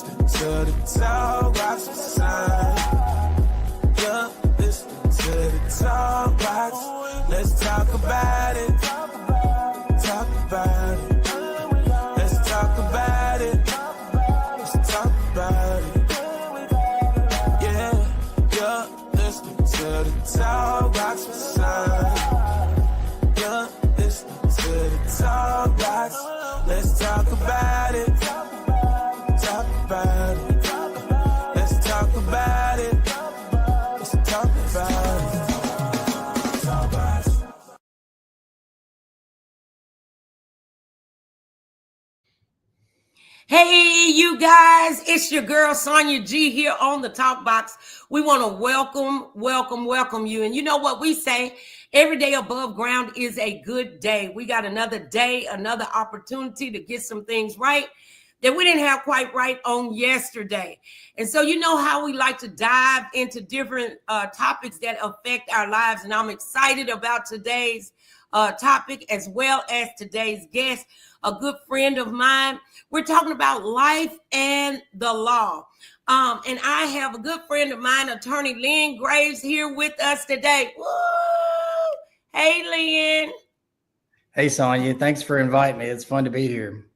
listening to the TalkBox sign. You're listening to the TalkBox. Let's talk about it. Talk about it. Let's talk about it. Let's talk about it. Yeah, you're listening to the TalkBox sign. You're listening to the TalkBox. Let's talk about it. Talk about it. Let's talk about it. Let's talk about it. Hey, you guys, it's your girl Sonia G here on the TalkBox. We want to welcome you. And you know what we say? Every day above ground is a good day. We got another day, another opportunity to get some things right that we didn't have quite right on yesterday. And so you know how we like to dive into different topics that affect our lives. And I'm excited about today's topic as well as today's guest, a good friend of mine. We're talking about life and the law. And I have a good friend of mine, Attorney Lyn Graves, here with us today. Woo! Hey, Lyn. Hey, Sonia. Thanks for inviting me. It's fun to be here.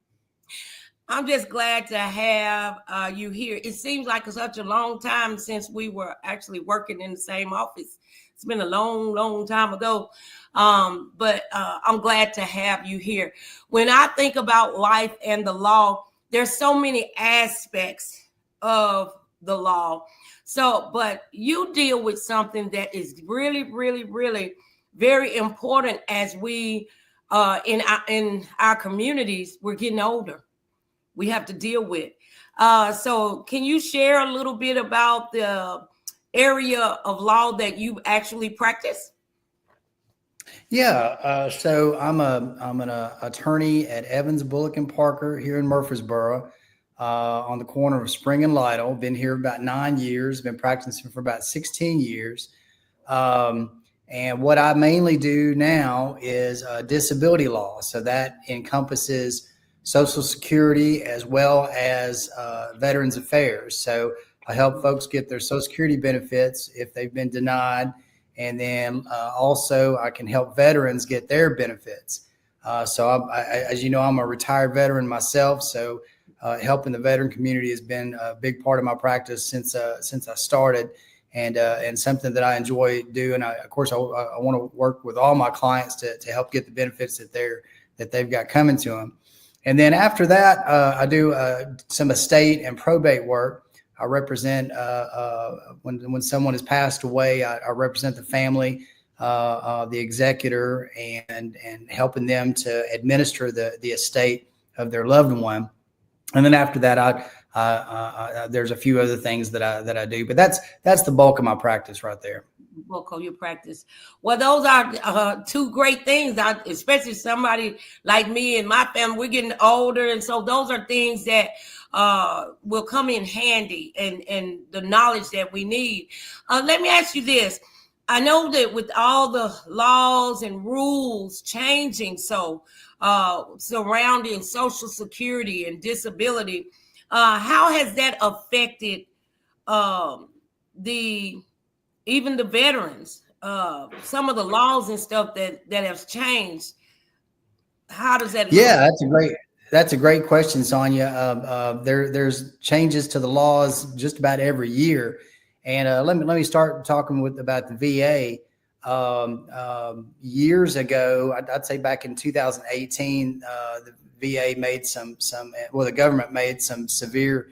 I'm just glad to have you here. It seems like such a long time since we were actually working in the same office. It's been a long time ago. But I'm glad to have you here. When I think about life and the law, there's so many aspects of the law. So, but you deal with something that is really very important as we in our communities, we're getting older. We have to deal with. So can you share a little bit about the area of law that you actually practice? Yeah. So I'm an attorney at Evans, Bullock and Parker here in Murfreesboro, on the corner of Spring and Lytle. Been here about 9 years. Been practicing for about 16 years. And what I mainly do now is disability law. So that encompasses Social Security as well as Veterans Affairs. So I help folks get their Social Security benefits if they've been denied. And then also I can help veterans get their benefits. So as you know, I'm a retired veteran myself. So helping the veteran community has been a big part of my practice since I started, and something that I enjoy doing. Of course, I want to work with all my clients to help get the benefits that they've got coming to them. And then after that, I do some estate and probate work. I represent when someone has passed away. I represent the family, the executor, and helping them to administer the estate of their loved one. And then after that, there's a few other things that I do, but that's the bulk of my practice right there. Bulk of your practice. Well, those are two great things. Especially somebody like me and my family, we're getting older, and so those are things that will come in handy, and the knowledge that we need. Let me ask you this. I know that with all the laws and rules changing, so surrounding Social Security and disability, how has that affected even the veterans? Some of the laws and stuff that have changed. How does that look? Yeah, that's a great question, Sonia. There's changes to the laws just about every year. And let me start talking about the VA. Years ago, I'd say back in 2018, the VA made the government made some severe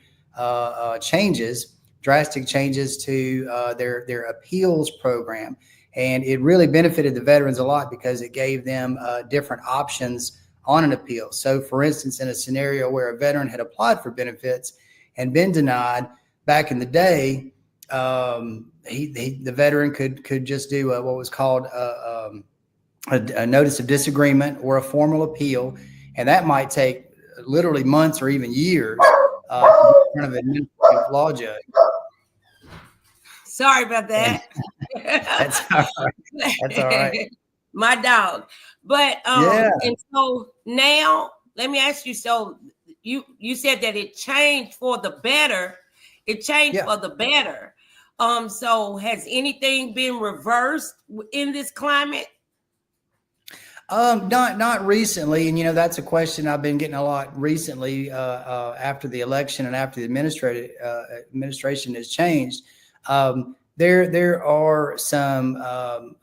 drastic changes to their appeals program. And it really benefited the veterans a lot because it gave them different options on an appeal. So for instance, in a scenario where a veteran had applied for benefits and been denied, back in the day, the veteran could just do what was called a notice of disagreement or a formal appeal, and that might take literally months or even years in front of an administrative law judge. Sorry about that. That's all right. That's all right. My dog. But yeah. And so now let me ask you, so you said that it changed for the better. It changed for the better. So has anything been reversed in this climate? Not recently, and that's a question I've been getting a lot recently after the election and after the administration has changed. There are some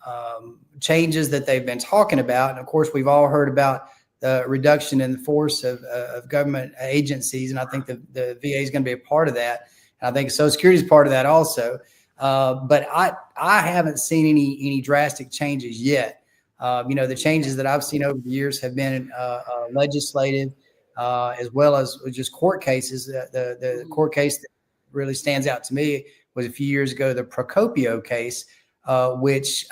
changes that they've been talking about, and of course, we've all heard about the reduction in the force of government agencies, and I think the VA is going to be a part of that. And I think Social Security is part of that also. But I haven't seen any drastic changes yet. The changes that I've seen over the years have been legislative, as well as just court cases. The court case that really stands out to me was a few years ago, the Procopio case, which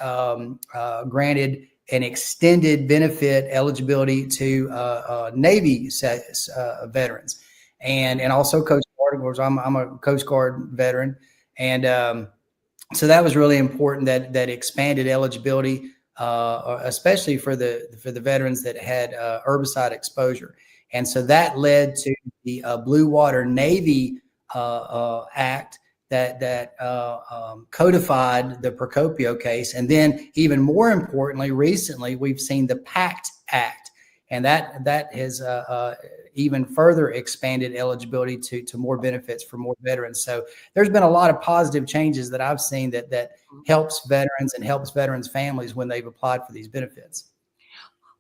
granted an extended benefit eligibility to Navy veterans and also Coast Guard. Of course, I'm a Coast Guard veteran, and so that was really important that expanded eligibility. Especially for the veterans that had herbicide exposure. And so that led to the Blue Water Navy Act that codified the Procopio case. And then even more importantly, recently, we've seen the PACT Act, and that has even further expanded eligibility to more benefits for more veterans. So there's been a lot of positive changes that I've seen that helps veterans and helps veterans' families when they've applied for these benefits.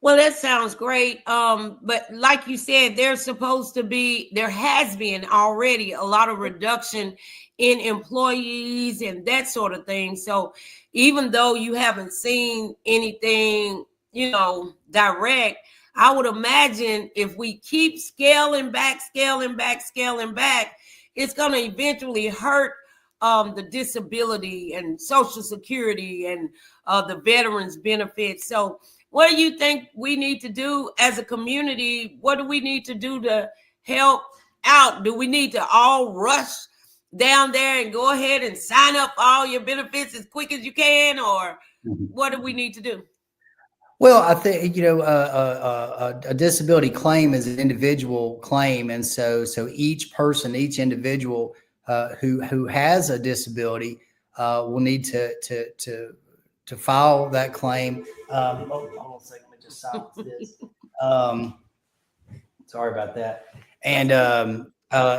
Well, that sounds great. But like you said, there has been already a lot of reduction in employees and that sort of thing. So even though you haven't seen anything, direct, I would imagine if we keep scaling back, it's going to eventually hurt the disability and Social Security and the veterans benefits. So what do you think we need to do as a community? What do we need to do to help out? Do we need to all rush down there and go ahead and sign up for all your benefits as quick as you can? Or what do we need to do? Well, I think, a disability claim is an individual claim. And so each person, each individual who has a disability will need to file that claim. Hold on a second, let me just silence this. Sorry about that. And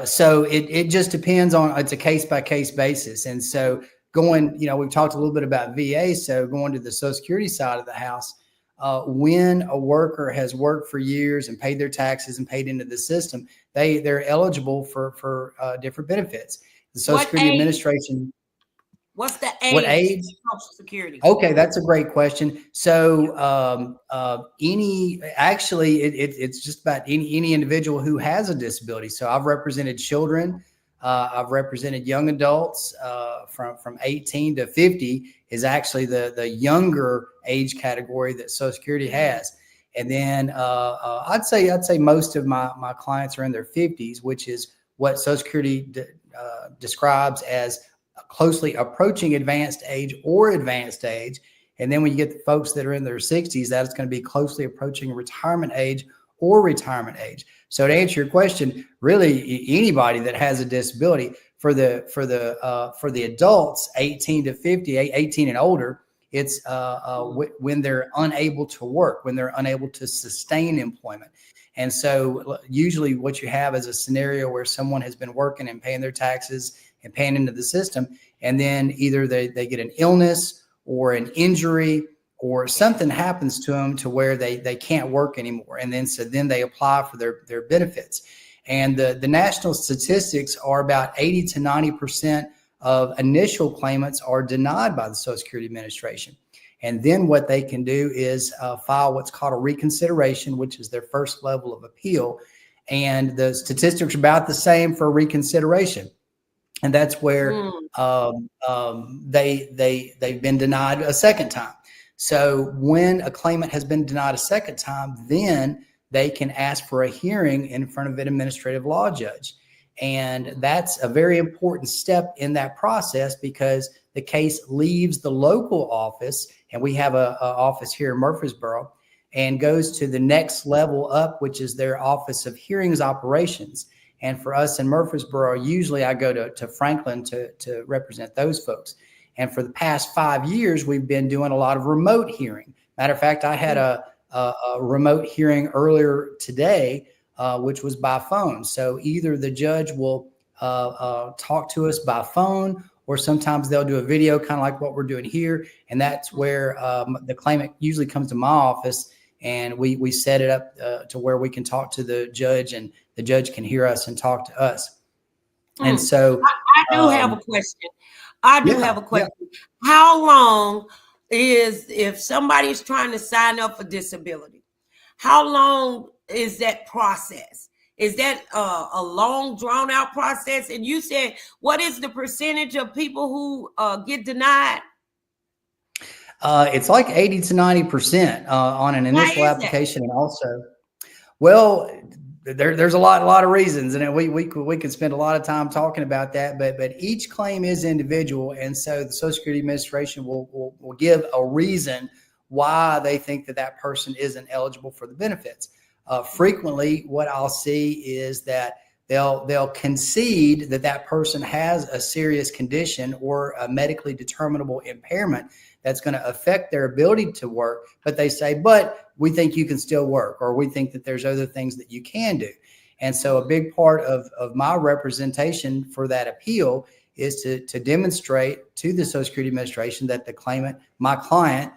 so it just depends on, it's a case-by-case basis. And so we've talked a little bit about VA, so going to the Social Security side of the house, when a worker has worked for years and paid their taxes and paid into the system, they're eligible for different benefits. The Social Security Administration. What's the age? What age? Social Security. Okay, that's a great question. So it's just about any individual who has a disability. So I've represented children. I've represented young adults from 18 to 50 is actually the younger age category that Social Security has. And then I'd say most of my clients are in their 50s, which is what Social Security describes as closely approaching advanced age or advanced age. And then when you get the folks that are in their 60s, that's going to be closely approaching retirement age or retirement age. So to answer your question, really anybody that has a disability, for the adults 18 to 50, 18 and older, it's when they're unable to work, when they're unable to sustain employment. And so usually what you have is a scenario where someone has been working and paying their taxes and paying into the system, and then either they get an illness or an injury or something happens to them to where they can't work anymore. And then they apply for their benefits. And the national statistics are about 80 to 90% of initial claimants are denied by the Social Security Administration. And then what they can do is file what's called a reconsideration, which is their first level of appeal. And the statistics are about the same for reconsideration. And that's where they've been denied a second time. So when a claimant has been denied a second time, then they can ask for a hearing in front of an administrative law judge. And that's a very important step in that process because the case leaves the local office, and we have a office here in Murfreesboro, and goes to the next level up, which is their Office of Hearings Operations. And for us in Murfreesboro, usually I go to Franklin to represent those folks. And for the past 5 years, we've been doing a lot of remote hearing. Matter of fact, I had a remote hearing earlier today, which was by phone. So either the judge will talk to us by phone, or sometimes they'll do a video, kind of like what we're doing here. And that's where the claimant usually comes to my office, and we set it up to where we can talk to the judge, and the judge can hear us and talk to us. And so I do have a question. I do have a question. Yeah. How long is, if somebody's trying to sign up for disability, how long is that process? Is that a long, drawn out process? And you said, what is the percentage of people who get denied? It's like 80 to 90% on an initial application. And also, well, there's a lot of reasons, and we could spend a lot of time talking about that, but each claim is individual. And so the Social Security Administration will give a reason why they think that person isn't eligible for the benefits. Frequently, what I'll see is that they'll concede that person has a serious condition or a medically determinable impairment that's going to affect their ability to work, but they say, but we think you can still work, or we think that there's other things that you can do. And so a big part of my representation for that appeal is to demonstrate to the Social Security Administration that the claimant, my client,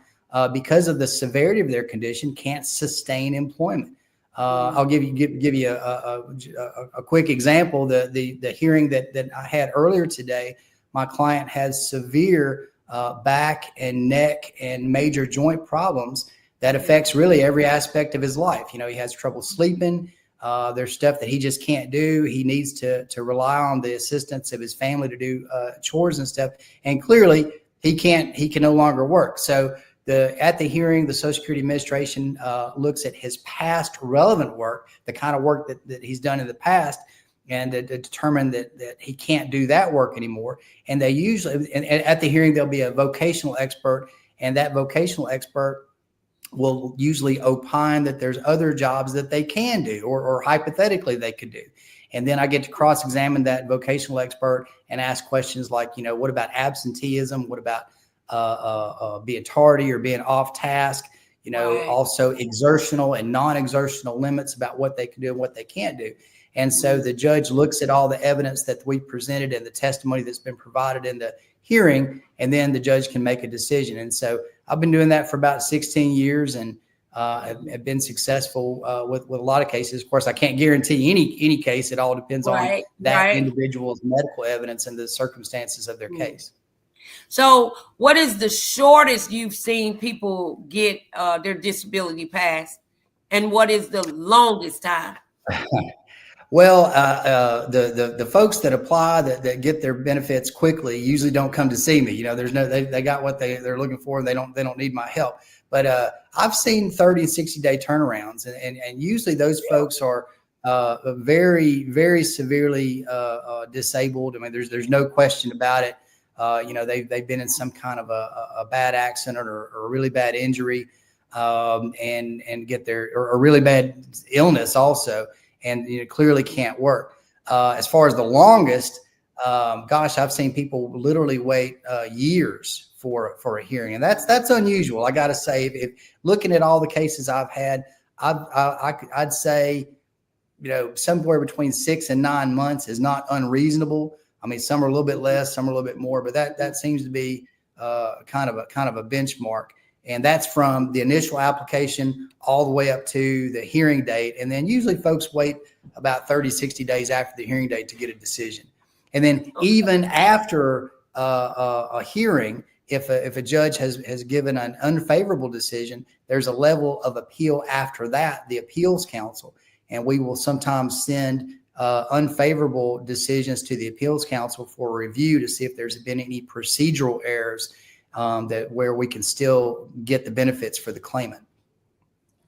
because of the severity of their condition, can't sustain employment. I'll give you a quick example. The hearing that I had earlier today, my client has severe back and neck and major joint problems that affects really every aspect of his life. He has trouble sleeping. There's stuff that he just can't do. He needs to rely on the assistance of his family to do chores and stuff. And clearly he can no longer work. So at the hearing, the Social Security Administration looks at his past relevant work, the kind of work that he's done in the past, and to determine that he can't do that work anymore. And they usually, and at the hearing, there'll be a vocational expert, and that vocational expert will usually opine that there's other jobs that they can do, or hypothetically they could do. And then I get to cross-examine that vocational expert and ask questions like, what about absenteeism? What about being tardy or being off task? Right. Also exertional and non-exertional limits about what they can do and what they can't do. And so the judge looks at all the evidence that we presented and the testimony that's been provided in the hearing, and then the judge can make a decision. And so I've been doing that for about 16 years and have been successful with a lot of cases. Of course, I can't guarantee any case. It all depends on that individual's medical evidence and the circumstances of their case. So what is the shortest you've seen people get their disability passed, and what is the longest time? Well, the folks that apply that get their benefits quickly usually don't come to see me. There's they got what they're looking for, and they don't need my help. But I've seen 30 and 60-day turnarounds, and usually those folks are very, very severely disabled. I mean, there's no question about it. They've been in some kind of a bad accident or a really bad injury, and get or a really bad illness also. And clearly can't work. As far as the longest, gosh, I've seen people literally wait years for a hearing, and that's unusual. I got to say, if looking at all the cases I've had, I'd say, somewhere between 6 and 9 months is not unreasonable. I mean, some are a little bit less, some are a little bit more, but that seems to be kind of a benchmark. And that's from the initial application all the way up to the hearing date. And then usually folks wait about 30, 60 days after the hearing date to get a decision. And then even after a hearing, if a judge has given an unfavorable decision, there's a level of appeal after that, the appeals council. And we will sometimes send unfavorable decisions to the appeals council for review to see if there's been any procedural errors where we can still get the benefits for the claimant.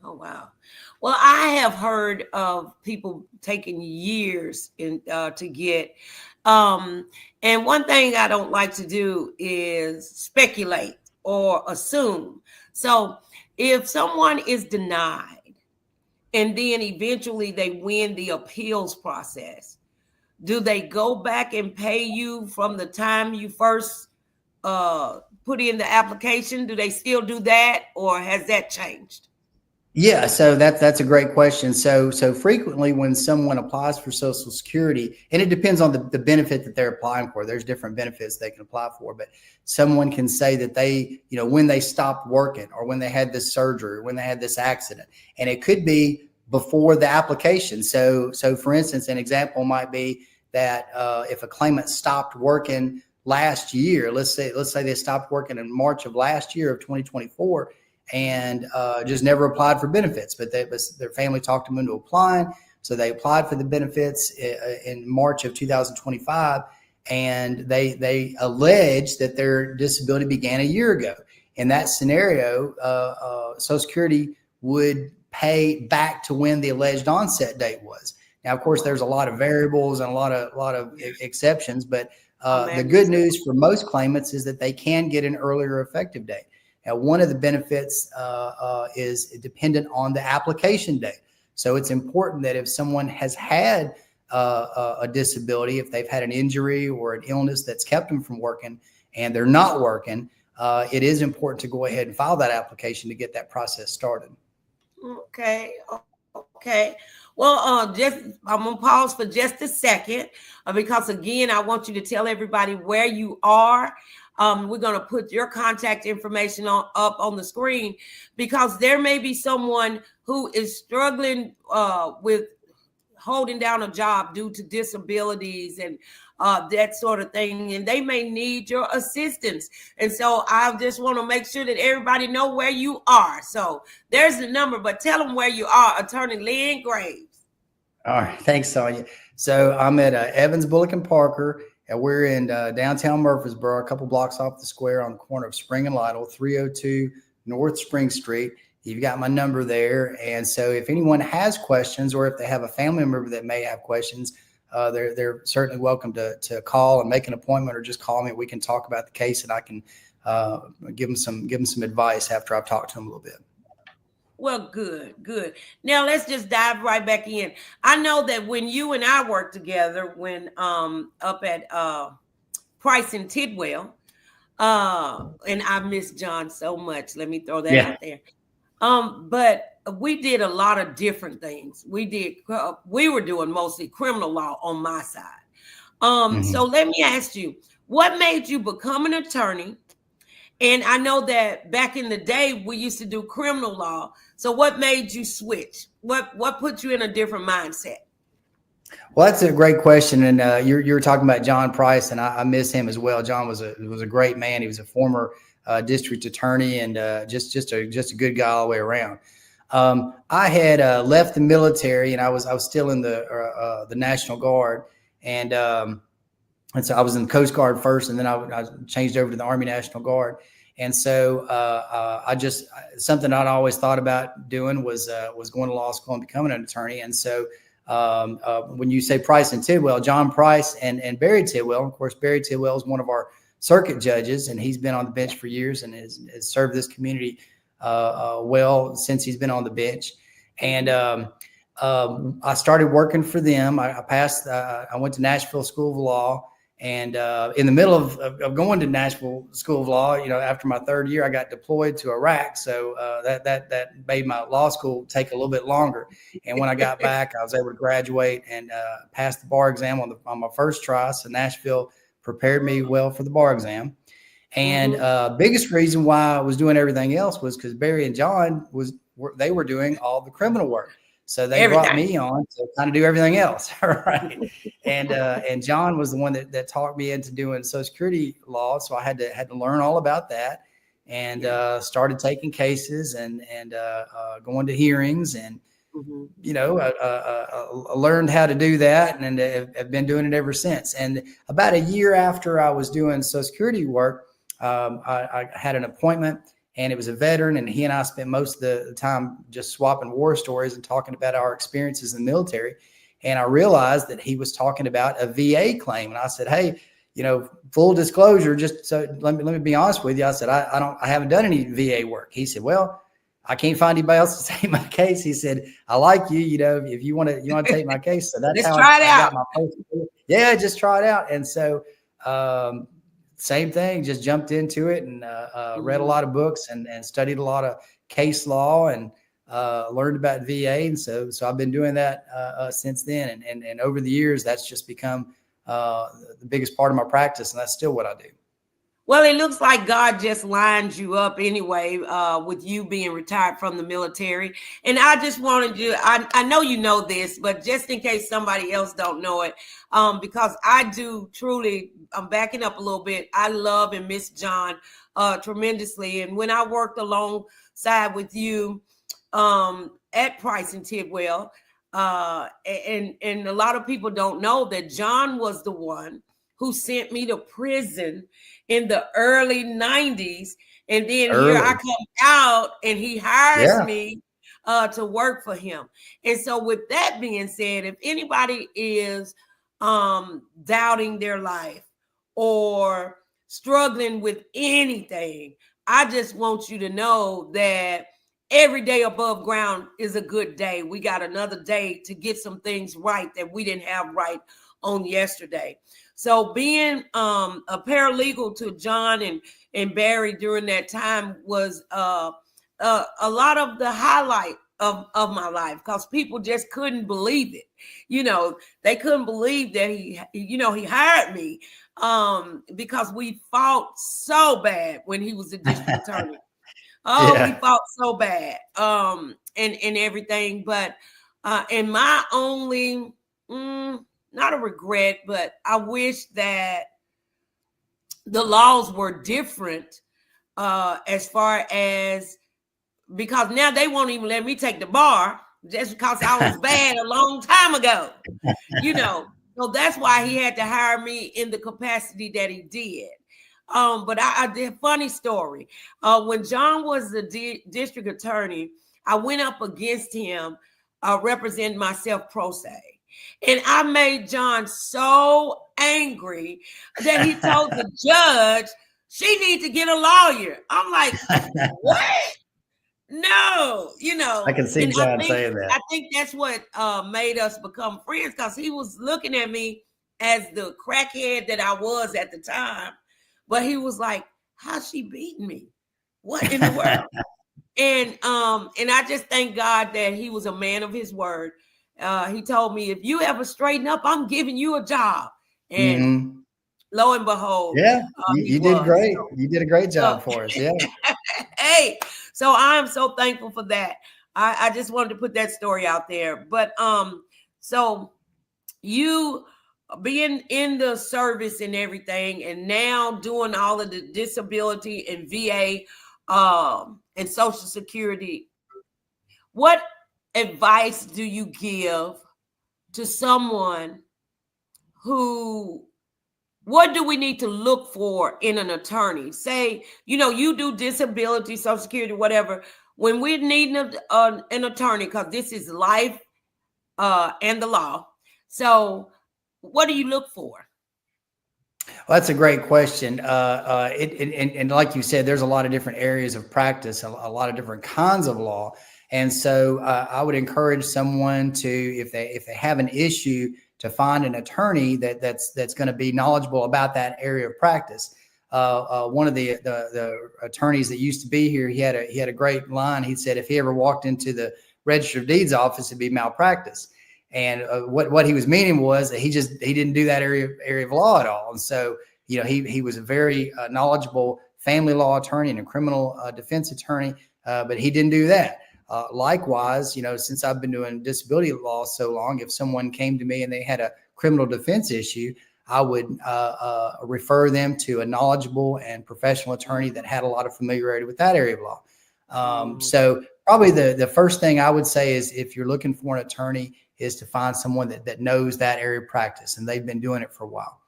Oh, wow. Well, I have heard of people taking years to get. And one thing I don't like to do is speculate or assume. So If someone is denied and then eventually they win the appeals process, do they go back and pay you from the time you first put in the application? Do they still do that, or has that changed? Yeah, so that's a great question. So frequently when someone applies for Social Security, and it depends on the benefit that they're applying for. There's different benefits they can apply for, but someone can say that they, when they stopped working or when they had this surgery or when they had this accident, and it could be before the application. So for instance, an example might be that if a claimant stopped working last year, let's say they stopped working in March of last year of 2024, and just never applied for benefits, but their family talked them into applying. So they applied for the benefits in March of 2025, and they alleged that their disability began a year ago. In that scenario, Social Security would pay back to when the alleged onset date was. Now, of course, there's a lot of variables and a lot of exceptions, but the good news for most claimants is that they can get an earlier effective date. Now, one of the benefits is dependent on the application date. So it's important that if someone has had a disability, if they've had an injury or an illness that's kept them from working and they're not working, it is important to go ahead and file that application to get that process started. Okay. Well, I'm gonna pause for just a second because again, I want you to tell everybody where you are. We're going to put your contact information up on the screen because there may be someone who is struggling with holding down a job due to disabilities and that sort of thing, and they may need your assistance. And so I just want to make sure that everybody know where you are. So there's the number, but tell them where you are, Attorney Lyn Graves. All right. Thanks, Sonia. So I'm at Evans, Bullock and Parker. And we're in downtown Murfreesboro, a couple blocks off the square on the corner of Spring and Lytle, 302 North Spring Street. You've got my number there. And so if anyone has questions or if they have a family member that may have questions, they're certainly welcome to call and make an appointment or just call me. We can talk about the case and I can give them some advice after I've talked to them a little bit. Well, good. Now let's just dive right back in. I know that when you and I worked together, when up at Price and Tidwell, and I miss John so much. Let me throw that out there. But we did a lot of different things. We were doing mostly criminal law on my side. So let me ask you, what made you become an attorney? And I know that back in the day, we used to do criminal law. So what made you switch? What put you in a different mindset? Well, that's a great question. And you were talking about John Price, and I miss him as well. John was a great man. He was a former district attorney and just a good guy all the way around. I had left the military, and I was still in the National Guard. And so I was in the Coast Guard first, and then I changed over to the Army National Guard. And so something I'd always thought about doing was going to law school and becoming an attorney. And so when you say Price and Tidwell, John Price and Barry Tidwell, of course, Barry Tidwell is one of our circuit judges, and he's been on the bench for years and has served this community well since he's been on the bench. And I started working for them. I went to Nashville School of Law. And in the middle of going to Nashville School of Law, after my third year, I got deployed to Iraq. So that made my law school take a little bit longer. And when I got back, I was able to graduate and pass the bar exam on my first try. So Nashville prepared me well for the bar exam. And biggest reason why I was doing everything else was because Barry and John they were doing all the criminal work. So they brought me on to kind of do everything else, right? And John was the one that talked me into doing Social Security law, so I had to learn all about that, and started taking cases and going to hearings, and I learned how to do that, and have been doing it ever since. And about a year after I was doing Social Security work, I had an appointment. And it was a veteran, and he and I spent most of the time just swapping war stories and talking about our experiences in the military. And I realized that he was talking about a VA claim. And I said, hey, full disclosure, just so let me be honest with you. I said, I haven't done any VA work. He said, well, I can't find anybody else to take my case. He said, I like you, if you want to take my case. So that's Let's how try it I out. got my first. Yeah, just try it out. And so same thing, just jumped into it and read a lot of books and studied a lot of case law and learned about VA. And so I've been doing that since then. And over the years, that's just become the biggest part of my practice. And that's still what I do. Well, it looks like God just lined you up anyway, with you being retired from the military. And I just wanted you, I know you know this, but just in case somebody else don't know it, because I do truly, I'm backing up a little bit. I love and miss John tremendously. And when I worked alongside with you at Price and Tidwell, and a lot of people don't know that John was the one who sent me to prison in the early 90s. And then here I come out and he hires me to work for him. And so with that being said, if anybody is doubting their life or struggling with anything, I just want you to know that every day above ground is a good day. We got another day to get some things right that we didn't have right on yesterday. So being a paralegal to John and Barry during that time was a lot of the highlight of my life, because people just couldn't believe it. They couldn't believe that he hired me because we fought so bad when he was the district attorney. We fought so bad and everything. But and my only not a regret, but I wish that the laws were different as far as, because now they won't even let me take the bar just because I was bad a long time ago, So that's why he had to hire me in the capacity that he did. But I did funny story. When John was the district attorney, I went up against him representing myself pro se. And I made John so angry that he told the judge she needs to get a lawyer. I'm like, what? No, I can see John saying that. I think that's what made us become friends, because he was looking at me as the crackhead that I was at the time. But he was like, how's she beating me? What in the world? And I just thank God that he was a man of his word. He told me, if you ever straighten up, I'm giving you a job. And lo and behold, you did great. So, you did a great job for us. Yeah. Hey, so I'm so thankful for that. I just wanted to put that story out there. But so you being in the service and everything, and now doing all of the disability and VA and Social Security, what advice do you give to someone what do we need to look for in an attorney? Say, you do disability, Social Security, whatever. When we're needing an attorney, because this is life and the law. So what do you look for? Well, that's a great question. And like you said, there's a lot of different areas of practice, a lot of different kinds of law. And so I would encourage someone to, if they have an issue, to find an attorney that's going to be knowledgeable about that area of practice. One of the attorneys that used to be here, he had a great line. He said, if he ever walked into the Register of Deeds office, it'd be malpractice. And what he was meaning was that he didn't do that area of law at all. And so, he was a very knowledgeable family law attorney and a criminal defense attorney, but he didn't do that. Likewise, since I've been doing disability law so long, if someone came to me and they had a criminal defense issue, I would refer them to a knowledgeable and professional attorney that had a lot of familiarity with that area of law. So probably the first thing I would say is, if you're looking for an attorney, is to find someone that knows that area of practice and they've been doing it for a while.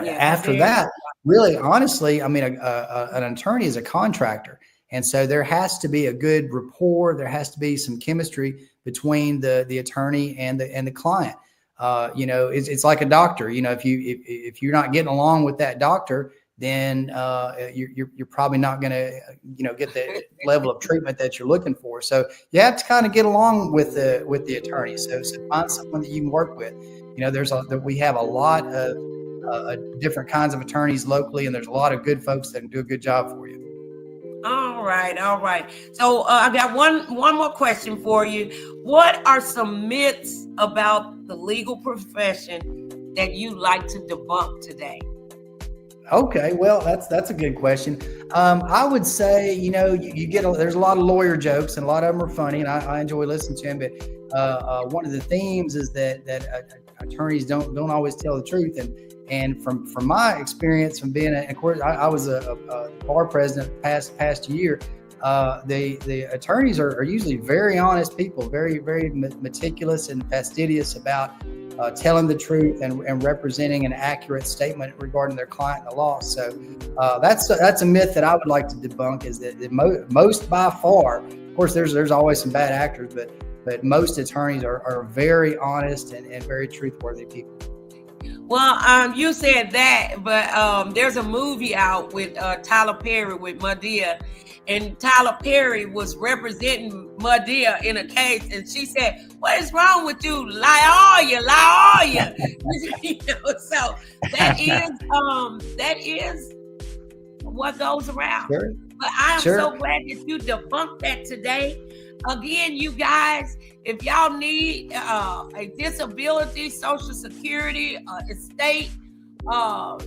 Yeah, after that, really, honestly, I mean, an attorney is a contractor. And so there has to be a good rapport. There has to be some chemistry between the attorney and the client. It's like a doctor. If you're not getting along with that doctor, then you're probably not going to, get the level of treatment that you're looking for. So you have to kind of get along with the attorney. So find someone that you can work with. We have a lot of different kinds of attorneys locally, and there's a lot of good folks that can do a good job for you. All right. So I got one more question for you. What are some myths about the legal profession that you like to debunk today? Okay, well, that's a good question. I would say, you get there's a lot of lawyer jokes, and a lot of them are funny, and I enjoy listening to them. But one of the themes is that attorneys don't always tell the truth, and from my experience from being, of course, I was a bar president past year. The attorneys are usually very honest people, very very meticulous and fastidious about telling the truth and representing an accurate statement regarding their client and the law. So that's a myth that I would like to debunk, is that most by far, of course, there's always some bad actors, but most attorneys are very honest and very truthworthy people. Well, you said that, but there's a movie out with Tyler Perry with Madea, and Tyler Perry was representing Madea in a case, and she said, "What is wrong with you? Lie all you." So that is what goes around. Sure. But I am so glad that you debunked that today. Again, you guys, if y'all need a disability, Social Security, estate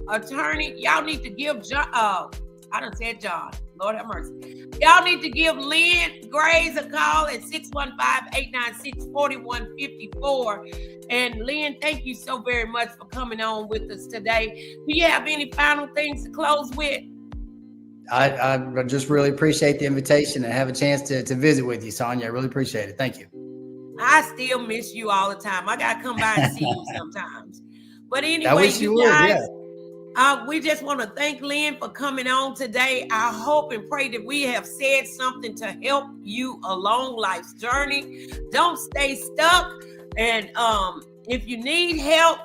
attorney, y'all need to give John. I done said John. Lord have mercy. Y'all need to give Lyn Graves a call at 615-896-4154. And Lyn, thank you so very much for coming on with us today. Do you have any final things to close with? I just really appreciate the invitation and have a chance to visit with you, Sonia. I really appreciate it. Thank you. I still miss you all the time. I got to come by and see you sometimes. But anyway, I wish you would, guys, we just want to thank Lyn for coming on today. I hope and pray that we have said something to help you along life's journey. Don't stay stuck. And if you need help,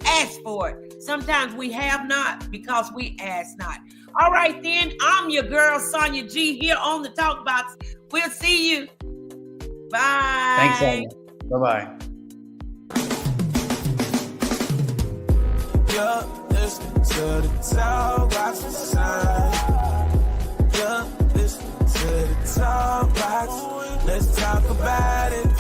ask for it. Sometimes we have not because we ask not. All right, then. I'm your girl, Sonia G, here on the TalkBox. We'll see you. Bye. Thanks, Sonia. Bye-bye. You're listening to the TalkBox side. You're listening to the TalkBox. Let's talk about it.